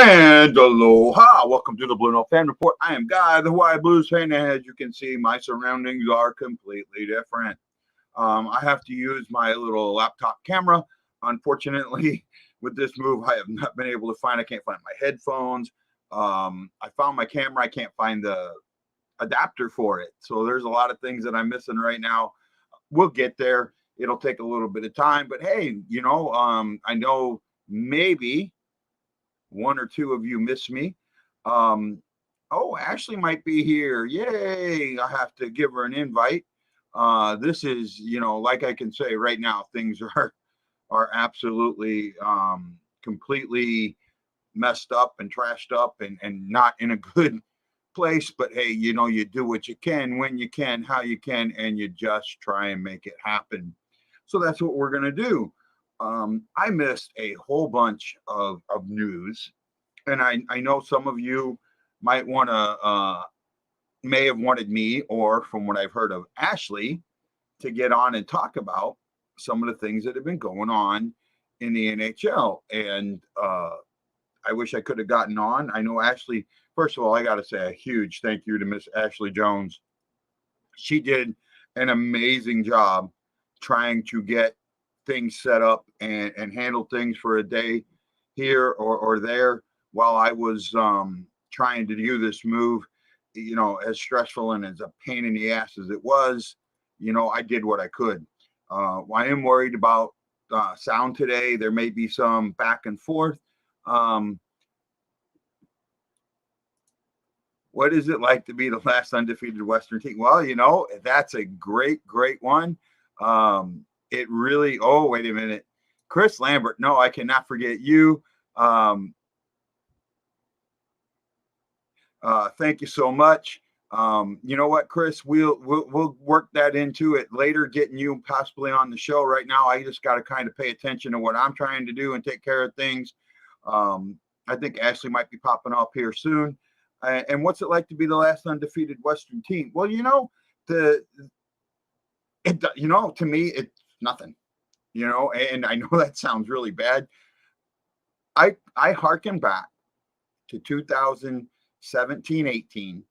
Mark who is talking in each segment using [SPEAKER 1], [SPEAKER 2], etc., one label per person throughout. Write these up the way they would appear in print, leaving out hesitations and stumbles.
[SPEAKER 1] And aloha, welcome to the BlueNote Fan Report. I am Guy, the Hawaii Blues fan, and as you can see, my surroundings are completely different. I have to use my little laptop camera. Unfortunately, with this move, I have not been able to find. I can't find my headphones. I found my camera. I can't find the adapter for it. So there's a lot of things that I'm missing right now. We'll get there. It'll take a little bit of time, but hey, I know maybe one or two of you miss me. Ashley might be here. Yay. I have to give her an invite. This is, like I can say right now, things are absolutely completely messed up and trashed up and not in a good place. But hey, you do what you can, when you can, how you can, and you just try and make it happen. So that's what we're going to do. I missed a whole bunch of news, and I know some of you might want to may have wanted me, or from what I've heard of Ashley, to get on and talk about some of the things that have been going on in the NHL. And I wish I could have gotten on. I know Ashley. First of all, I got to say a huge thank you to Miss Ashley Jones. She did an amazing job trying to get things set up and handle things for a day here or there while I was trying to do this move. As stressful and as a pain in the ass as it was, I did what I could. I am worried about sound today. There may be some back and forth. What is it like to be the last undefeated Western team? Well, that's a great one. It really, wait a minute. Chris Lambert, no, I cannot forget you. Thank you so much. You know what, Chris, we'll work that into it later, getting you possibly on the show. Right now, I just got to kind of pay attention to what I'm trying to do and take care of things. I think Ashley might be popping up here soon. And what's it like to be the last undefeated Western team? Well, to me, it's nothing, and I know that sounds really bad. I hearken back to 2017-18.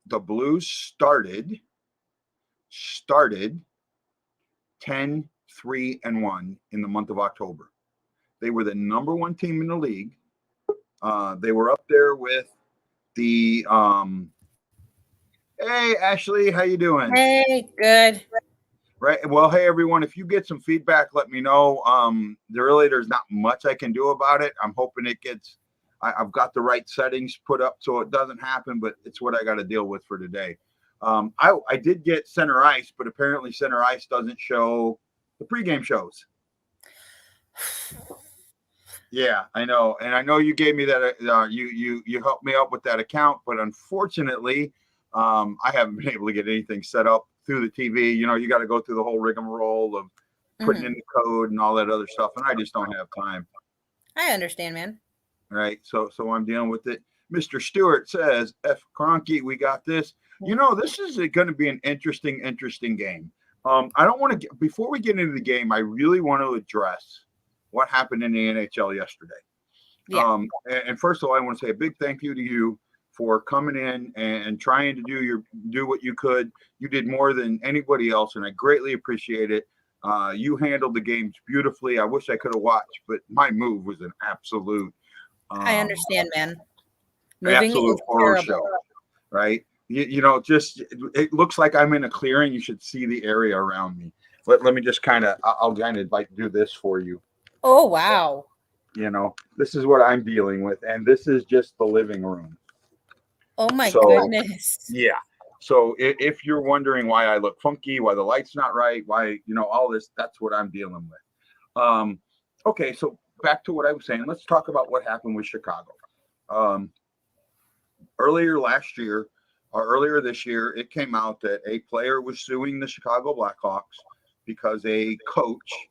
[SPEAKER 1] The Blues started 10-3-1 in the month of October. They were the number one team in the league. They were up there with the hey Ashley, how you doing?
[SPEAKER 2] Hey, good.
[SPEAKER 1] Right. Well, hey everyone, if you get some feedback, let me know. There's not much I can do about it. I'm hoping it gets I've got the right settings put up so it doesn't happen, but it's what I got to deal with for today. I did get center ice, but apparently center ice doesn't show the pregame shows. Yeah, I know. And I know you gave me that. You helped me out with that account, but unfortunately, I haven't been able to get anything set up through the TV. You got to go through the whole rigmarole of putting in the code and all that other stuff, and I just don't have time.
[SPEAKER 2] I understand, man.
[SPEAKER 1] Right. So I'm dealing with it. Mr. Stewart says, F. Cronky, we got this. This is going to be an interesting game. I don't want to before we get into the game, I really want to address what happened in the NHL yesterday. Yeah. And first of all, I want to say a big thank you to you for coming in and trying to do what you could. You did more than anybody else, and I greatly appreciate it. You handled the games beautifully. I wish I could have watched, but my move was an absolute.
[SPEAKER 2] I understand, man.
[SPEAKER 1] Moving absolute horror show, right? Just it looks like I'm in a clearing. You should see the area around me. Let me just I'll kind of like do this for you.
[SPEAKER 2] Oh, wow.
[SPEAKER 1] This is what I'm dealing with. And this is just the living room.
[SPEAKER 2] Oh, my goodness.
[SPEAKER 1] Yeah. So if you're wondering why I look funky, why the light's not right, why, all this, that's what I'm dealing with. Okay. So back to what I was saying. Let's talk about what happened with Chicago. Earlier this year, it came out that a player was suing the Chicago Blackhawks because a coach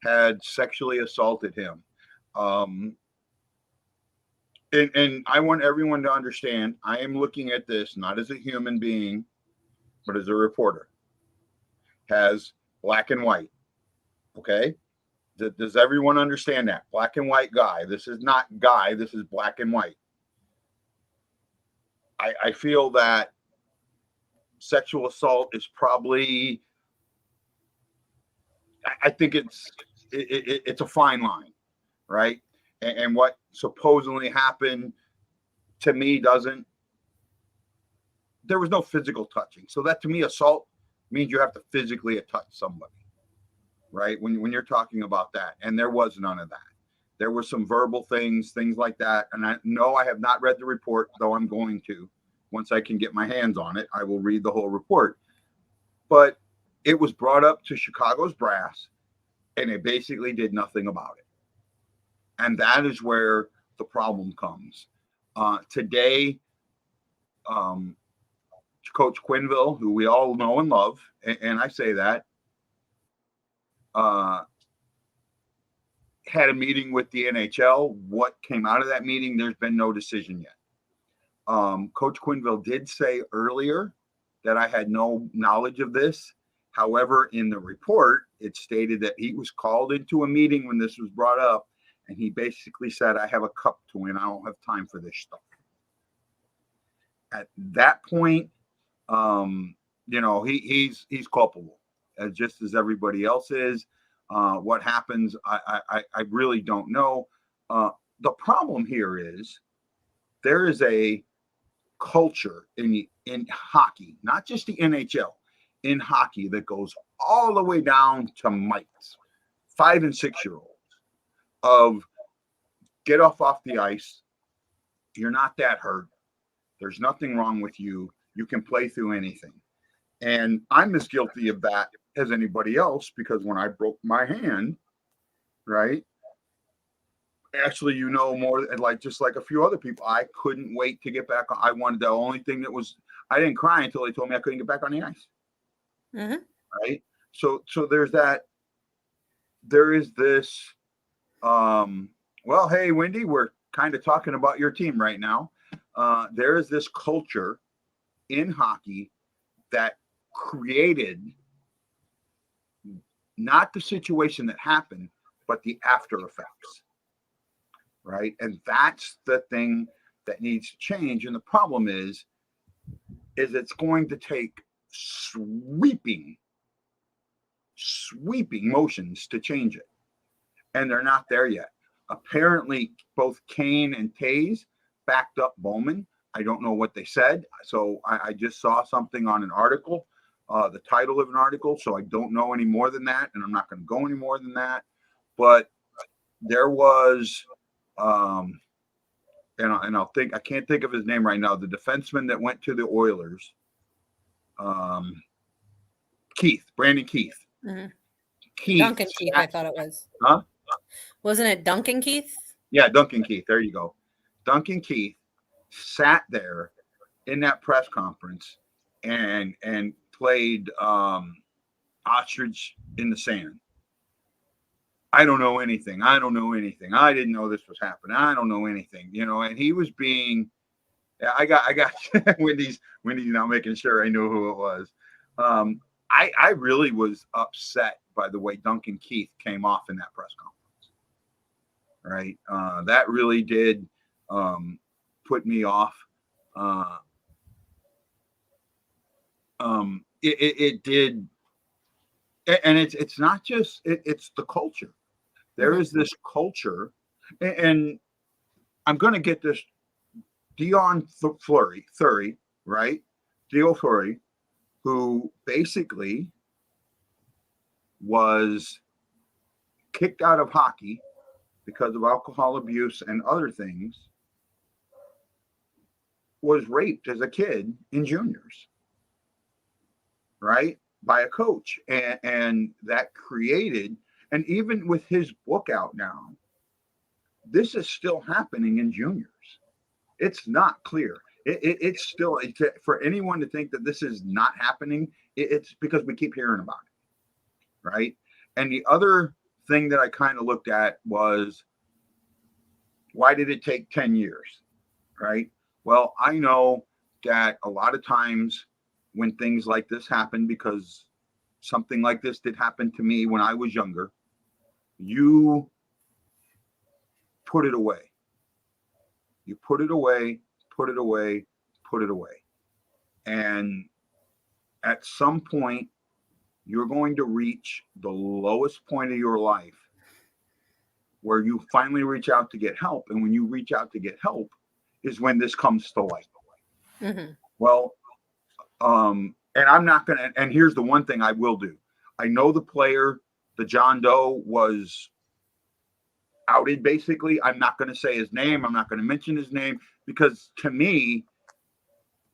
[SPEAKER 1] had sexually assaulted him. And I want everyone to understand, I am looking at this not as a human being, but as a reporter. Has black and white. Okay? Does everyone understand that? Black and white guy. This is not guy. This is black and white. I feel that sexual assault is probably, I think it's a fine line, right? And what supposedly happened to me doesn't. There was no physical touching. So that to me, assault means you have to physically touch somebody, right? When you're talking about that. And there was none of that. There were some verbal things like that. And I know I have not read the report, though I'm going to. Once I can get my hands on it, I will read the whole report. But it was brought up to Chicago's brass, and they basically did nothing about it. And that is where the problem comes. Today, Coach Quinville, who we all know and love, and I say that, had a meeting with the NHL. What came out of that meeting, there's been no decision yet. Coach Quinville did say earlier that I had no knowledge of this. However, in the report, it stated that he was called into a meeting when this was brought up, and he basically said, I have a cup to win. I don't have time for this stuff. At that point, he's culpable, just as everybody else is. What happens, I really don't know. The problem here is there is a culture in hockey, not just the NHL, in hockey that goes all the way down to mites, 5 and 6 year olds, of get off the ice. You're not that hurt. There's nothing wrong with you. You can play through anything. And I'm as guilty of that as anybody else, because when I broke my hand, right? Actually, more just like a few other people, I couldn't wait to get back on. I wanted, the only thing that was, I didn't cry until they told me I couldn't get back on the ice.
[SPEAKER 2] Mm-hmm.
[SPEAKER 1] Right. So there's that. There is this, well, hey, Wendy, we're kind of talking about your team right now. There is this culture in hockey that created not the situation that happened, but the after effects. Right. And that's the thing that needs to change. And the problem is it's going to take sweeping motions to change it. And they're not there yet. Apparently, both Kane and Taze backed up Bowman. I don't know what they said. So I just saw something on an article, the title of an article. So I don't know any more than that. And I'm not going to go any more than that. But there was, and I'll think, I can't think of his name right now, the defenseman that went to the Oilers, Brandon Keith.
[SPEAKER 2] Mm-hmm.
[SPEAKER 1] Keith.
[SPEAKER 2] Duncan Keith, I thought it was.
[SPEAKER 1] Huh?
[SPEAKER 2] Wasn't it Duncan Keith?
[SPEAKER 1] Yeah, Duncan Keith. There you go. Duncan Keith sat there in that press conference and played ostrich in the sand. I don't know anything. I didn't know this was happening. I don't know anything. And he was being. I got Wendy's now making sure I knew who it was. I really was upset by the way Duncan Keith came off in that press conference. Right. That really did put me off. It did. And it's not just, it's the culture. There is this culture, and I'm going to get this. Dion Fleury, right? Dio Fleury, who basically was kicked out of hockey because of alcohol abuse and other things, was raped as a kid in juniors, right? By a coach. And that created, and even with his book out now, this is still happening in juniors. It's not clear. It's still, for anyone to think that this is not happening, it's because we keep hearing about it, right? And the other thing that I kind of looked at was, why did it take 10 years, right? Well, I know that a lot of times when things like this happen, because something like this did happen to me when I was younger, you put it away. You put it away, put it away, put it away. And at some point, you're going to reach the lowest point of your life where you finally reach out to get help. And when you reach out to get help is when this comes to light.
[SPEAKER 2] Mm-hmm.
[SPEAKER 1] Well, and I'm not going to, and here's the one thing I will do. I know the player, the John Doe, was outed basically. I'm not going to say his name. I'm not going to mention his name because to me,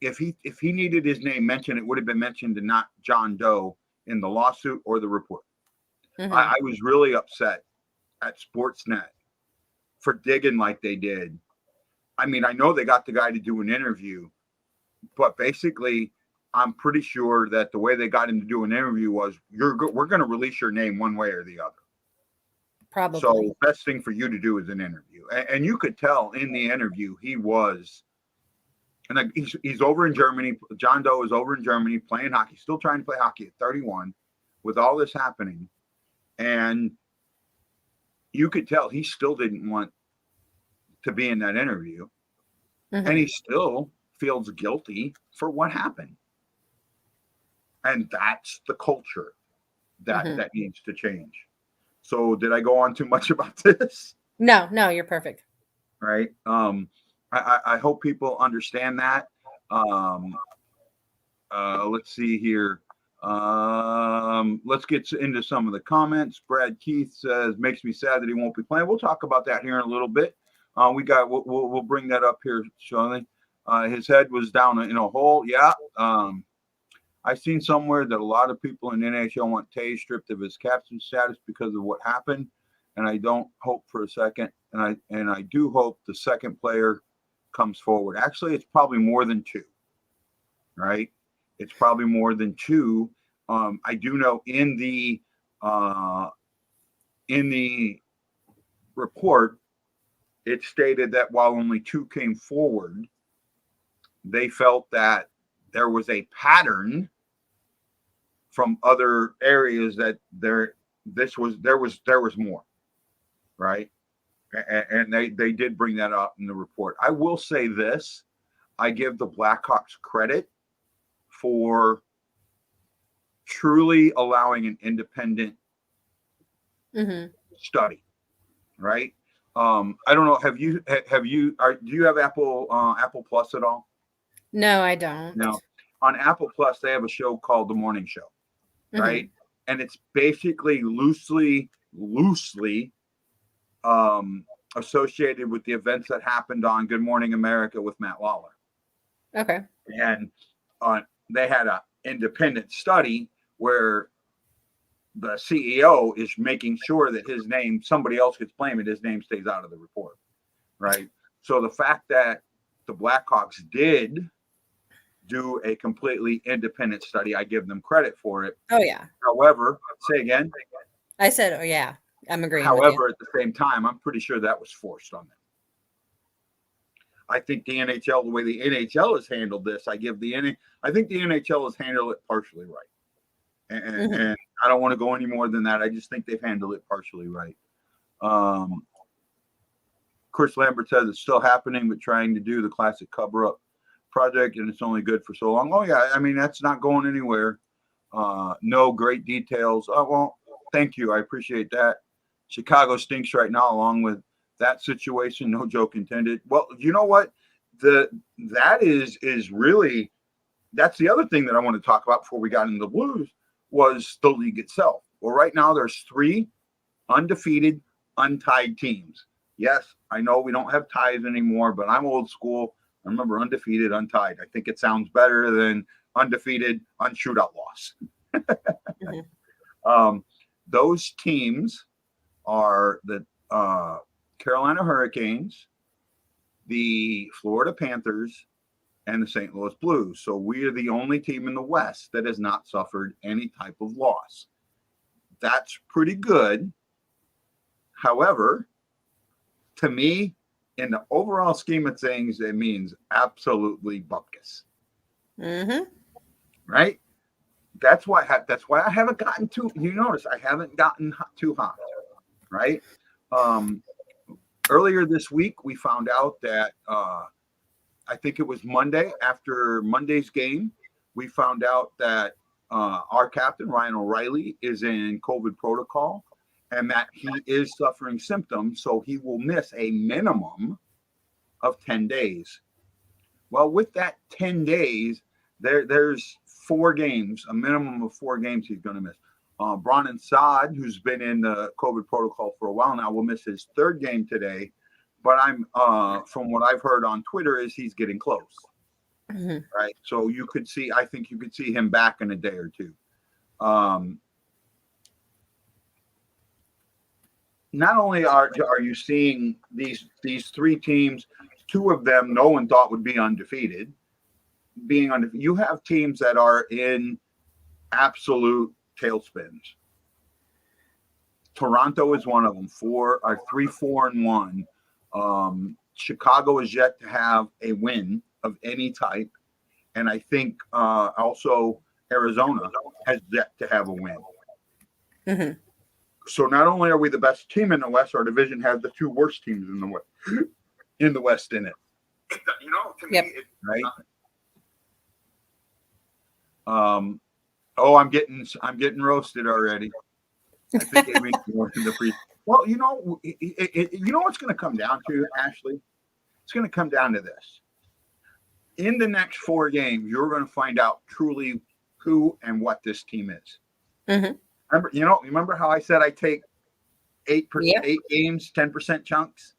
[SPEAKER 1] if he needed his name mentioned, it would have been mentioned and not John Doe in the lawsuit or the report.
[SPEAKER 2] Mm-hmm.
[SPEAKER 1] I was really upset at Sportsnet for digging like they did. I mean, I know they got the guy to do an interview, but basically, I'm pretty sure that the way they got him to do an interview was, we're going to release your name one way or the other.
[SPEAKER 2] Probably.
[SPEAKER 1] So best thing for you to do is an interview. And you could tell in the interview he was, and he's over in Germany. John Doe is over in Germany playing hockey, still trying to play hockey at 31 with all this happening. And you could tell he still didn't want to be in that interview.
[SPEAKER 2] Mm-hmm.
[SPEAKER 1] And he still feels guilty for what happened. And that's the culture that needs to change. So did I go on too much about this?
[SPEAKER 2] No, you're perfect.
[SPEAKER 1] Right. I hope people understand that. Let's see here. Let's get into some of the comments. Brad Keith says, makes me sad that he won't be playing. We'll talk about that here in a little bit. We'll bring that up here shortly. His head was down in a hole. Yeah. I've seen somewhere that a lot of people in NHL want Tay stripped of his captain status because of what happened. And I don't hope for a second. And I do hope the second player comes forward. Actually, it's probably more than two. Right? It's probably more than two. I do know in the report, it stated that while only two came forward, they felt that there was a pattern from other areas that there was more, right? And they did bring that up in the report. I will say this: I give the Blackhawks credit for truly allowing an independent study, right? I don't know. Do you have Apple Plus at all?
[SPEAKER 2] No, I don't.
[SPEAKER 1] No. On Apple Plus, they have a show called The Morning Show, right? And it's basically loosely associated with the events that happened on Good Morning America with Matt Lawler.
[SPEAKER 2] Okay.
[SPEAKER 1] And they had an independent study where the CEO is making sure that his name, somebody else gets blamed, and his name stays out of the report, right? So the fact that the Blackhawks did do a completely independent study, I give them credit for it.
[SPEAKER 2] Oh, yeah.
[SPEAKER 1] However, say again.
[SPEAKER 2] I said, oh, yeah. I'm agreeing
[SPEAKER 1] However,
[SPEAKER 2] with
[SPEAKER 1] at the same time, I'm pretty sure that was forced on them. I think the NHL, the way the NHL has handled this, I think the NHL has handled it partially right. And I don't want to go any more than that. I just think they've handled it partially right. Chris Lambert says it's still happening, but trying to do the classic cover-up project, and it's only good for so long. Oh, yeah. I mean, that's not going anywhere. No great details. Oh, well, thank you. I appreciate that. Chicago stinks right now, along with that situation. No joke intended. Well, you know what? That is really, that's the other thing that I want to talk about before we got into the Blues was the league itself. Well, right now there's 3 undefeated, untied teams. Yes, I know we don't have ties anymore, but I'm old school. I remember undefeated, untied. I think it sounds better than undefeated, unshootout loss. Those teams are the Carolina Hurricanes, the Florida Panthers, and the St. Louis Blues. So we are the only team in the West that has not suffered any type of loss. That's pretty good. However, to me, in the overall scheme of things, it means absolutely bupkis. Right? That's why I haven't gotten too. You notice I haven't gotten too hot. right? Earlier this week, we found out that I think it was Monday, after Monday's game, we found out that our captain, Ryan O'Reilly, is in COVID protocol and that he is suffering symptoms. So he will miss a minimum of 10 days. Well, with that 10 days, there's 4 games, a minimum of 4 games he's going to miss. Bronson Saad, who's been in the COVID protocol for a while now, will miss his 3rd game today. But I'm from what I've heard on Twitter is he's getting close, right? So you could see, I think you could see him back in a day or two. Not only are you seeing these 3 teams, 2 of them no one thought would be undefeated, you have teams that are in absolute tailspins. Toronto is one of them. 3-4-1. Chicago is yet to have a win of any type, and I think also Arizona has yet to have a win.
[SPEAKER 2] Mm-hmm.
[SPEAKER 1] So not only are we the best team in the West, our division has the 2 worst teams in the West in it. You know, to
[SPEAKER 2] Yep.
[SPEAKER 1] me, right? I'm getting roasted already. I think they make more in the pre. Well, you know what's going to come down to, Ashley? It's going to come down to this. In the next 4 games, you're going to find out truly who and what this team is.
[SPEAKER 2] Mm-hmm.
[SPEAKER 1] Remember how I said I take 8 games, 10% chunks?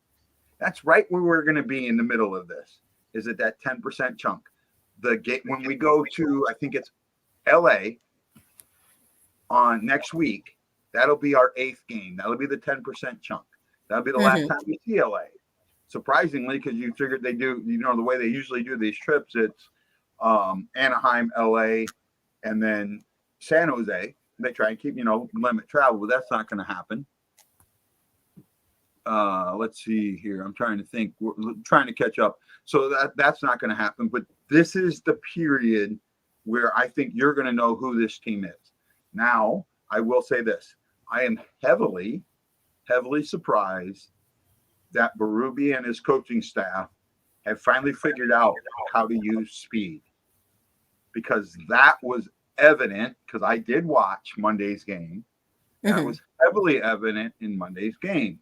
[SPEAKER 1] That's right where we're going to be in the middle of this. Is it that 10% chunk? When we go to, I think it's LA on next week, that'll be our 8th game. That'll be the 10% chunk. That'll be the last time we see LA. Surprisingly, because you figured they do, the way they usually do these trips, it's Anaheim, LA, and then San Jose. They try and keep, limit travel, but that's not going to happen. Let's see here. I'm trying to think. We're trying to catch up. So that's not going to happen. But this is the period where I think you're going to know who this team is. Now, I will say this. I am heavily, heavily surprised that Berube and his coaching staff have finally figured out how to use speed, because that was evident, because I did watch Monday's game. That was heavily evident in Monday's game.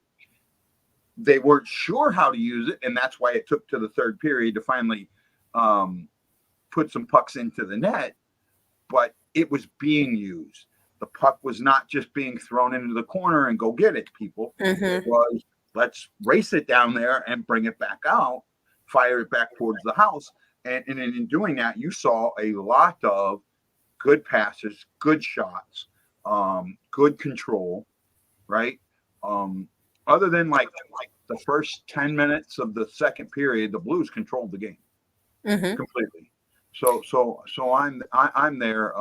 [SPEAKER 1] They weren't sure how to use it, and that's why it took to the 3rd period to finally put some pucks into the net, but it was being used. The puck was not just being thrown into the corner and go get it, people. It was, let's race it down there and bring it back out, fire it back towards the house. And in doing that, you saw a lot of good passes, good shots, good control, right? Other than like the first 10 minutes of the 2nd period, the Blues controlled the game completely. So I'm there.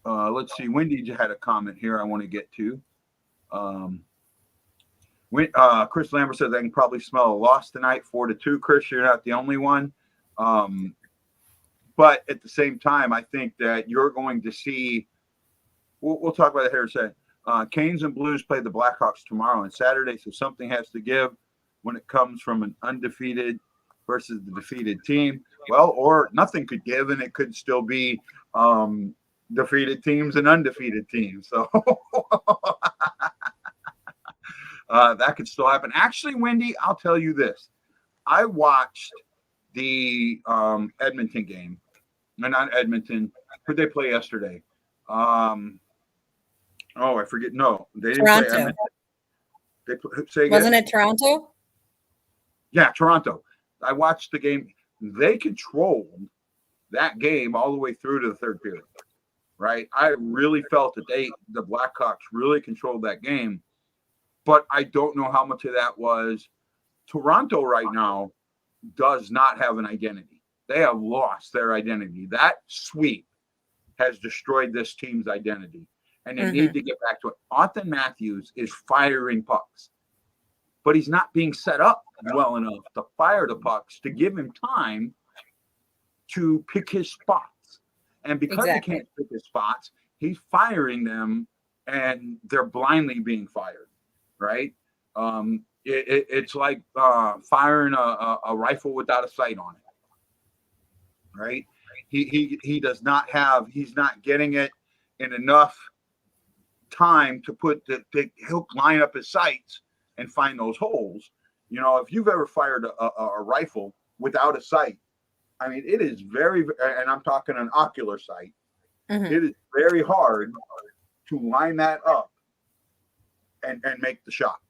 [SPEAKER 1] Let's see. Wendy had a comment here I want to get to. Chris Lambert says I can probably smell a loss tonight, 4-2. Chris, you're not the only one. But at the same time, I think that you're going to see. We'll talk about it here in a second. Canes and Blues play the Blackhawks tomorrow and Saturday, so something has to give when it comes from an undefeated versus the defeated team. Well, or nothing could give, and it could still be defeated teams and undefeated teams. So that could still happen. Actually, Wendy, I'll tell you this. I watched the Edmonton game. No, not Edmonton. Who'd they play yesterday? I forget. No, they didn't play Edmonton. Say again?
[SPEAKER 2] Wasn't it Toronto?
[SPEAKER 1] Yeah, Toronto. I watched the game. They controlled that game all the way through to the 3rd period, right? I really felt that the Blackhawks really controlled that game, but I don't know how much of that was. Toronto right now does not have an identity. They have lost their identity. That sweep has destroyed this team's identity, and they need to get back to it. Auston Matthews is firing pucks, but he's not being set up well enough to fire the pucks to give him time to pick his spots. And because he can't pick his spots, he's firing them and they're blindly being fired, right? It's like firing a rifle without a sight on it, right? He does not have, he's not getting it in enough time to put he'll line up his sights and find those holes. You know, if you've ever fired a rifle without a sight, I mean, it is very, and I'm talking an ocular sight, it is very hard to line that up and make the shot,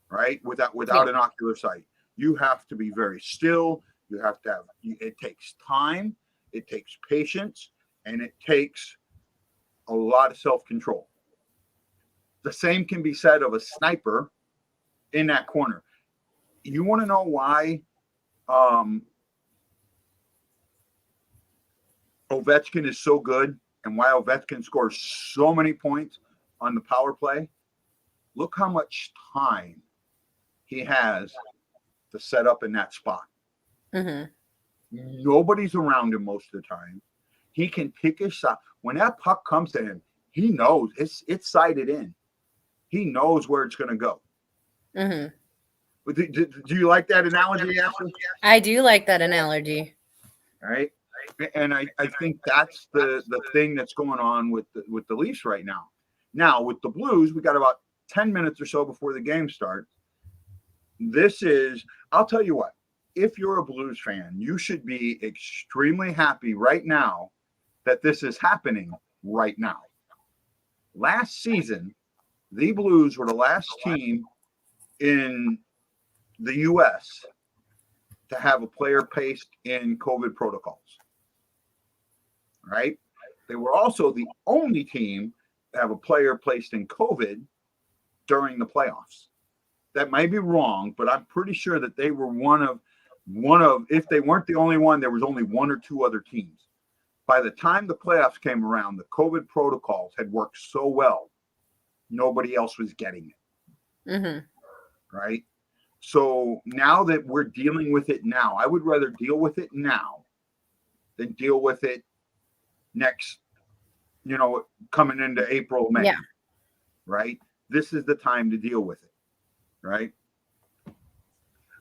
[SPEAKER 1] right? Without an ocular sight. You have to be very still. You have to have, it takes time, it takes patience, and it takes a lot of self-control. The same can be said of a sniper in that corner. You want to know why Ovechkin is so good and why Ovechkin scores so many points on the power play? Look how much time he has to set up in that spot. Nobody's around him most of the time. He can pick his shot. When that puck comes to him, he knows it's sighted in. He knows where it's going to go. Do you like that analogy, Ashley?
[SPEAKER 2] I do like that analogy.
[SPEAKER 1] All right. And I think that's the thing that's going on with the Leafs right now. Now, with the Blues, we got about 10 minutes or so before the game starts. I'll tell you what, if you're a Blues fan, you should be extremely happy right now that this is happening right now. Last season, the Blues were the last team in the U.S. to have a player placed in COVID protocols, right? They were also the only team to have a player placed in COVID during the playoffs. That may be wrong, but I'm pretty sure that they were one of, if they weren't the only one, there was only one or two other teams. By the time the playoffs came around, the COVID protocols had worked so well, nobody else was getting it. Right? So now that we're dealing with it now, I would rather deal with it now than deal with it next, coming into April, May.
[SPEAKER 2] Yeah.
[SPEAKER 1] Right? This is the time to deal with it. Right?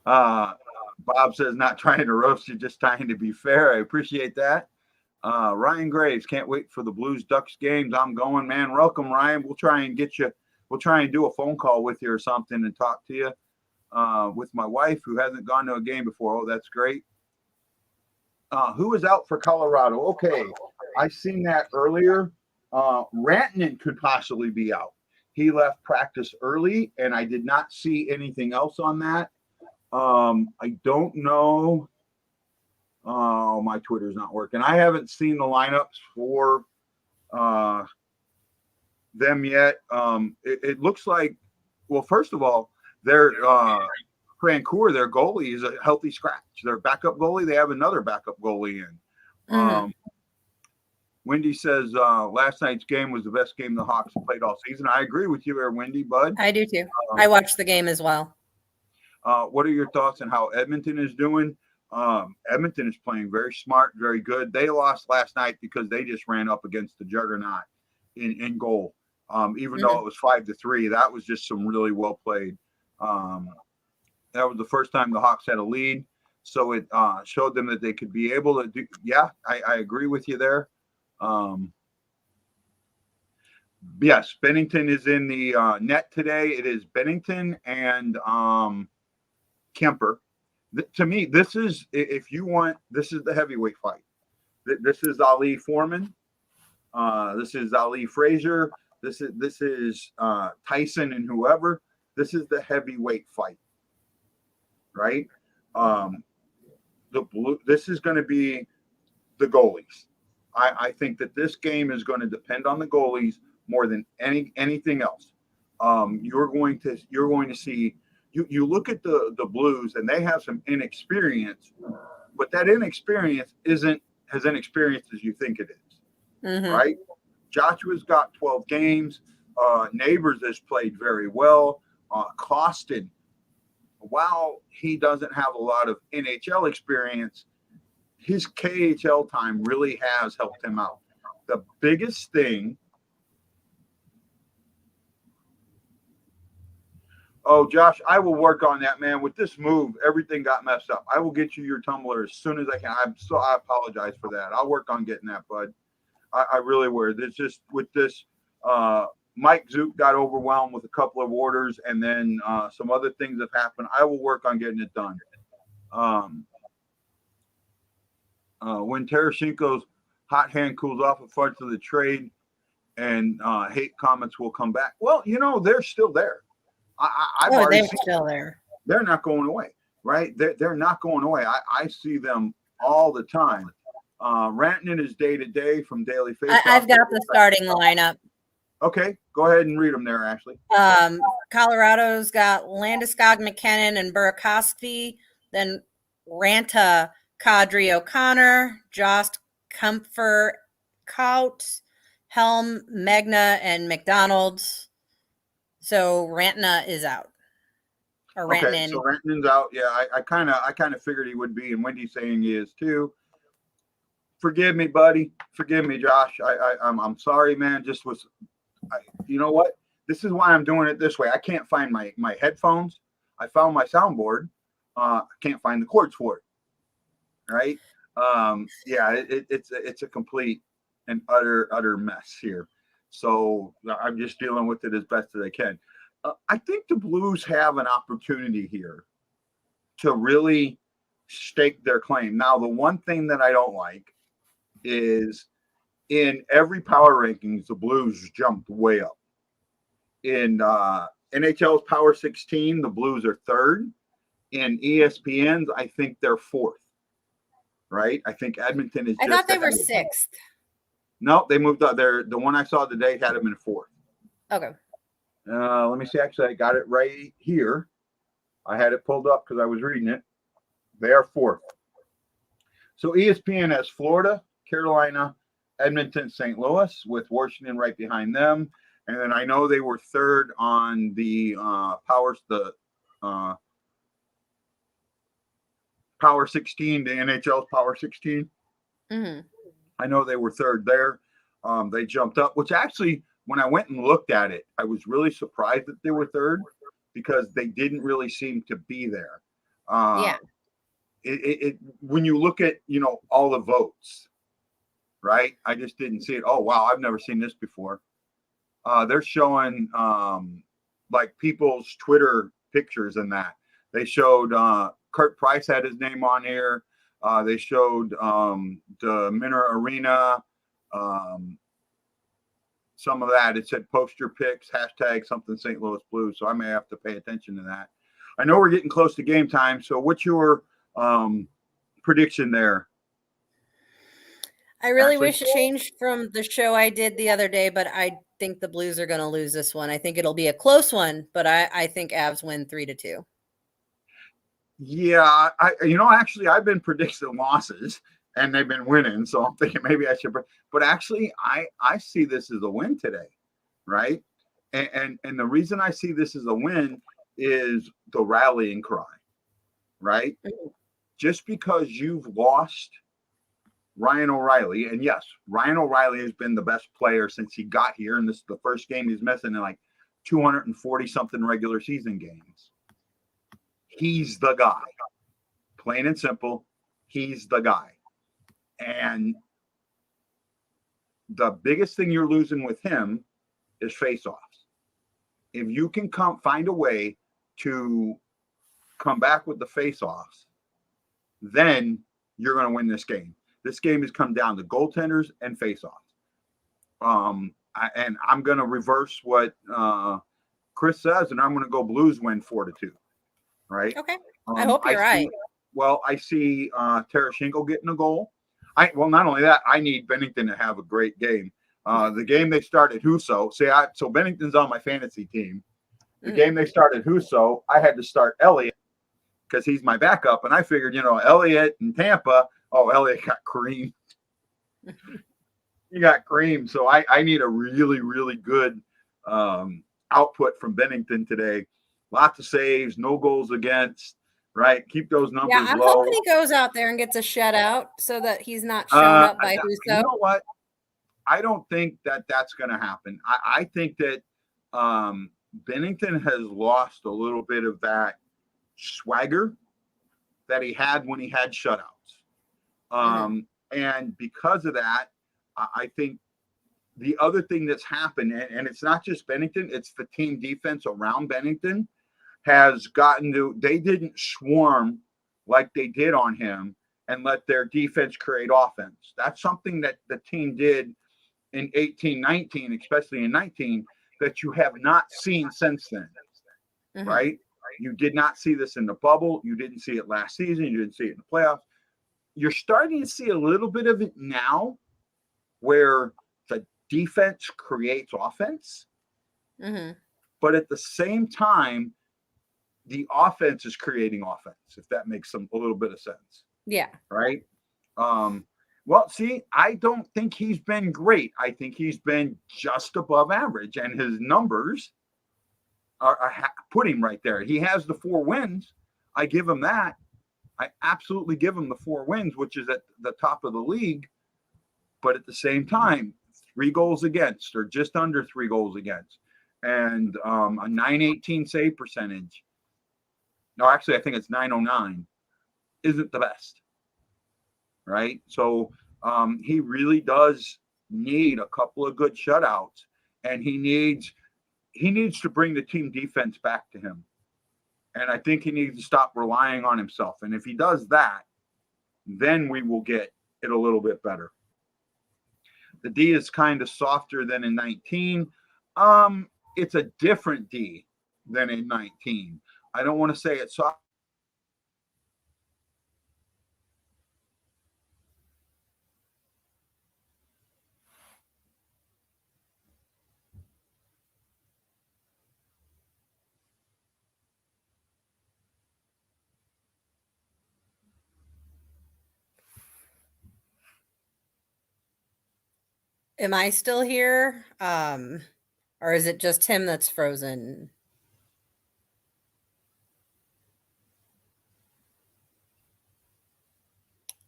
[SPEAKER 1] Bob says, not trying to roast you, just trying to be fair. I appreciate that. Ryan Graves, can't wait for the Blues Ducks games. I'm going, man. Welcome, Ryan. We'll try and get you. We'll try and do a phone call with you or something and talk to you with my wife who hasn't gone to a game before. Oh, that's great. Who is out for Colorado? Okay. I seen that earlier. Rantanen could possibly be out. He left practice early, and I did not see anything else on that. I don't know. Oh, my Twitter's not working. I haven't seen the lineups for them yet. It looks like, well, first of all, their Francoeur, their goalie, is a healthy scratch. Their backup goalie, they have another backup goalie in. Wendy says last night's game was the best game the Hawks have played all season. I agree with you there, Wendy, bud.
[SPEAKER 2] I do too. I watched the game as well.
[SPEAKER 1] What are your thoughts on how Edmonton is doing? Edmonton is playing very smart, very good. They lost last night because they just ran up against the juggernaut in goal. Even though it was 5-3, that was just some really well played. That was the first time the Hawks had a lead, so it showed them that they could be able to do. Yeah, I agree with you there. Yes, Bennington is in the net today. It is Bennington and Kemper. To me, this is, if you want, this is the heavyweight fight. This is Ali Foreman. This is Ali Frazier. This is Tyson and whoever. This is the heavyweight fight, right? This is going to be the goalies. I think that this game is going to depend on the goalies more than anything else. You're going to see. You look at the Blues and they have some inexperience, but that inexperience isn't as inexperienced as you think it is, right? Joshua's got 12 games. Neighbors has played very well. Costin, while he doesn't have a lot of NHL experience, his KHL time really has helped him out. The biggest thing Oh, Josh, I will work on that, man. With this move, everything got messed up. I will get you your tumbler as soon as I can. I apologize for that. I'll work on getting that, bud. I really will. There's just with this, Mike Zook got overwhelmed with a couple of orders, and then some other things have happened. I will work on getting it done. When Tereshchenko's hot hand cools off in front of the trade, and hate comments will come back. Well, they're still there. I've already
[SPEAKER 2] they're still there.
[SPEAKER 1] They're not going away, right? They're not going away. I see them all the time. Rantanen is day to day from Daily Face.
[SPEAKER 2] I've got the starting lineup.
[SPEAKER 1] Okay, go ahead and read them there, Ashley.
[SPEAKER 2] Colorado's got Landeskog, McKinnon, and Burakovsky. Then Ranta, Kadri, O'Connor, Jost, Comfort, Kaut, Helm, Magna, and McDonald's. So Rantna is out. Or Rantanen.
[SPEAKER 1] Okay, so Rantanen's out. Yeah, I kind of figured he would be, and Wendy's saying he is too. Forgive me, buddy. Forgive me, Josh. I'm sorry, man. You know what? This is why I'm doing it this way. I can't find my headphones. I found my soundboard. I can't find the cords for it. Right? Yeah, it's a complete and utter mess here. So I'm just dealing with it as best as I can. I think the Blues have an opportunity here to really stake their claim. Now, the one thing that I don't like is in every power rankings, the Blues jumped way up. In NHL's Power 16, the Blues are third. In ESPN's, I think they're fourth. Right? I think Edmonton is.
[SPEAKER 2] I thought they were sixth.
[SPEAKER 1] No, they moved up. The one I saw today had them in fourth.
[SPEAKER 2] Okay.
[SPEAKER 1] Let me see. Actually, I got it right here. I had it pulled up because I was reading it. They are fourth. So ESPN has Florida, Carolina, Edmonton, St. Louis, with Washington right behind them. And then I know they were third on the Power 16, the NHL's Power 16.
[SPEAKER 2] Mm-hmm.
[SPEAKER 1] I know they were third there. They jumped up, which actually, when I went and looked at it, I was really surprised that they were third because they didn't really seem to be there.
[SPEAKER 2] Yeah.
[SPEAKER 1] When you look at, all the votes, right? I just didn't see it. Oh, wow. I've never seen this before. They're showing like people's Twitter pictures and that. They showed Kurt Price had his name on here. They showed the Minner Arena, some of that. It said post your picks, hashtag something St. Louis Blues. So I may have to pay attention to that. I know we're getting close to game time. So what's your prediction there?
[SPEAKER 2] I really wish it changed from the show I did the other day, but I think the Blues are going to lose this one. I think it'll be a close one, but I think Avs win 3-2.
[SPEAKER 1] Yeah, actually, I've been predicting losses and they've been winning, so I'm thinking maybe I should. But actually, I see this as a win today, right? And the reason I see this as a win is the rallying cry, right? Mm-hmm. Just because you've lost Ryan O'Reilly, and yes, Ryan O'Reilly has been the best player since he got here, and this is the first game he's missing in like 240-something regular season games. He's the guy. Plain and simple, he's the guy. And the biggest thing you're losing with him is face-offs. If you can find a way to come back with the face-offs, then you're going to win this game. This game has come down to goaltenders and face-offs. And I'm going to reverse what Chris says, and I'm going to go Blues win 4-2. Right?
[SPEAKER 2] Okay. I hope you're right.
[SPEAKER 1] I see Tereshchenko getting a goal. Not only that, I need Bennington to have a great game. The game they started Husso. So Bennington's on my fantasy team. The game they started Husso, I had to start Elliott because he's my backup. And I figured, Elliott and Tampa. Oh, Elliott got creamed. He got creamed. So I need a really, really good output from Bennington today. Lots of saves, no goals against, right? Keep those numbers low.
[SPEAKER 2] Yeah, I'm hoping he goes out there and gets a shutout so that he's not shown up by Husso.
[SPEAKER 1] You know what? I don't think that that's going to happen. I think that Bennington has lost a little bit of that swagger that he had when he had shutouts. And because of that, I think the other thing that's happened, and it's not just Bennington, it's the team defense around Bennington has gotten to, they didn't swarm like they did on him and let their defense create offense. That's something that the team did in 18, 19, especially in 19, that you have not seen since then, right? You did not see this in the bubble. You didn't see it last season. You didn't see it in the playoffs. You're starting to see a little bit of it now where the defense creates offense. But at the same time, the offense is creating offense, if that makes a little bit of sense.
[SPEAKER 2] Yeah.
[SPEAKER 1] Right. Well, see, I don't think he's been great. I think he's been just above average, and his numbers are put him right there. He has the 4 wins. I give him that. I absolutely give him the 4 wins, which is at the top of the league. But at the same time, 3 goals against, or just under 3 goals against, and a .918 save percentage. No, actually, I think it's .909. Isn't the best, right? So he really does need a couple of good shutouts, and he needs to bring the team defense back to him. And I think he needs to stop relying on himself. And if he does that, then we will get it a little bit better. The D is kind of softer than in 19. It's a different D than in 19. I don't want to say it's soft.
[SPEAKER 2] Am I still here? Or is it just him that's frozen?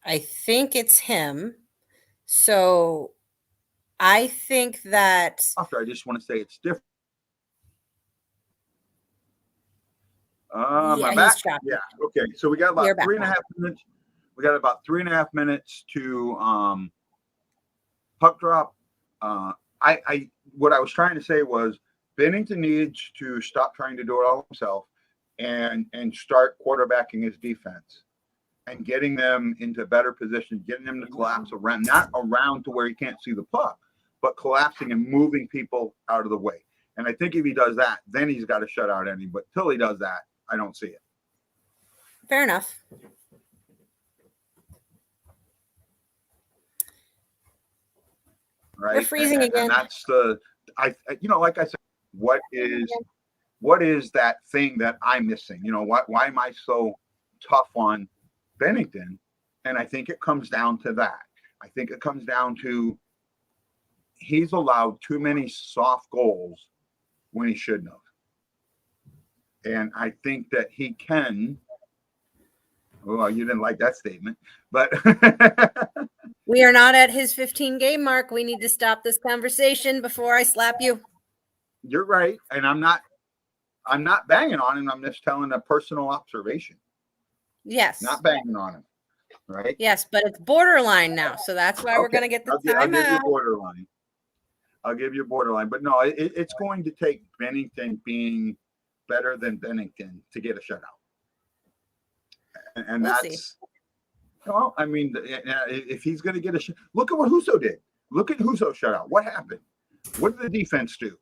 [SPEAKER 2] I think it's him. So I think that
[SPEAKER 1] I just want to say it's different.
[SPEAKER 2] yeah,
[SPEAKER 1] my back? Yeah. Okay. So we got about 3.5 minutes. We got about 3.5 minutes to puck drop. What I was trying to say was Bennington needs to stop trying to do it all himself and start quarterbacking his defense and getting them into better position, getting them to collapse around, not around to where he can't see the puck, but collapsing and moving people out of the way. And I think if he does that, then he's got to shut out any. But till he does that, I don't see it.
[SPEAKER 2] Fair enough.
[SPEAKER 1] Right.
[SPEAKER 2] We're freezing again.
[SPEAKER 1] And that's like I said, what is that thing that I'm missing? Why am I so tough on Bennington? And I think it comes down to that. I think it comes down to he's allowed too many soft goals when he shouldn't have. And I think that he can. Well, you didn't like that statement, but
[SPEAKER 2] we are not at his 15-game mark. We need to stop this conversation before I slap you.
[SPEAKER 1] You're right. And I'm not banging on him. I'm just telling a personal observation.
[SPEAKER 2] Yes.
[SPEAKER 1] Not banging on him. Right.
[SPEAKER 2] Yes, but it's borderline now. So that's why we're going to get the timeout.
[SPEAKER 1] I'll give you borderline. But no, it's going to take Bennington being better than Bennington to get a shutout. And we'll that's see. Well, I mean, if he's going to get look at what Husso did. Look at Husso's shutout. What happened? What did the defense do?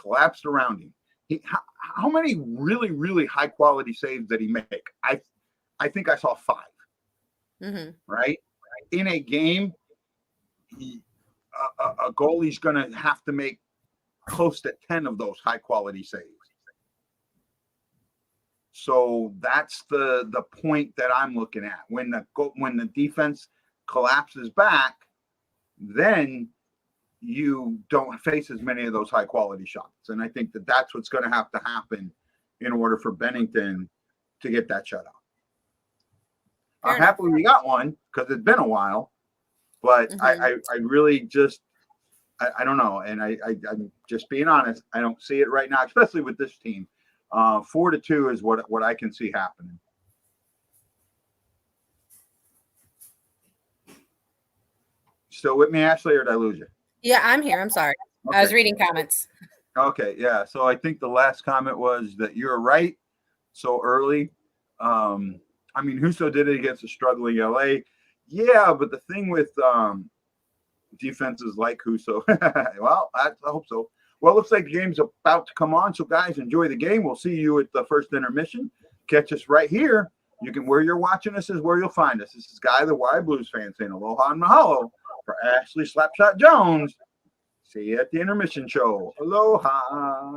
[SPEAKER 1] Collapsed around him. How many really, really high quality saves did he make? I think I saw 5. Right? In a game, a goalie's going to have to make close to 10 of those high quality saves. So that's the point that I'm looking at. When the defense collapses back, then you don't face as many of those high quality shots. And I think that's what's going to have to happen in order for Bennington to get that shutout. Happily we got one because it's been a while, but I really just I don't know. And I'm just being honest. I don't see it right now, especially with this team. 4-2 is what I can see happening. Still with me, Ashley, or did I lose you?
[SPEAKER 2] Yeah, I'm here. I'm sorry.
[SPEAKER 1] Okay.
[SPEAKER 2] I was reading comments.
[SPEAKER 1] Okay, yeah. So I think the last comment was that you're right so early. I mean, Huso did it against a struggling LA. Yeah, but the thing with defenses like Huso, well, I hope so. Well, it looks like the game's about to come on. So, guys, enjoy the game. We'll see you at the first intermission. Catch us right here. You can, where you're watching us is where you'll find us. This is Guy, the Y Blues fan, saying aloha and mahalo for Ashley Slapshot Jones. See you at the intermission show. Aloha.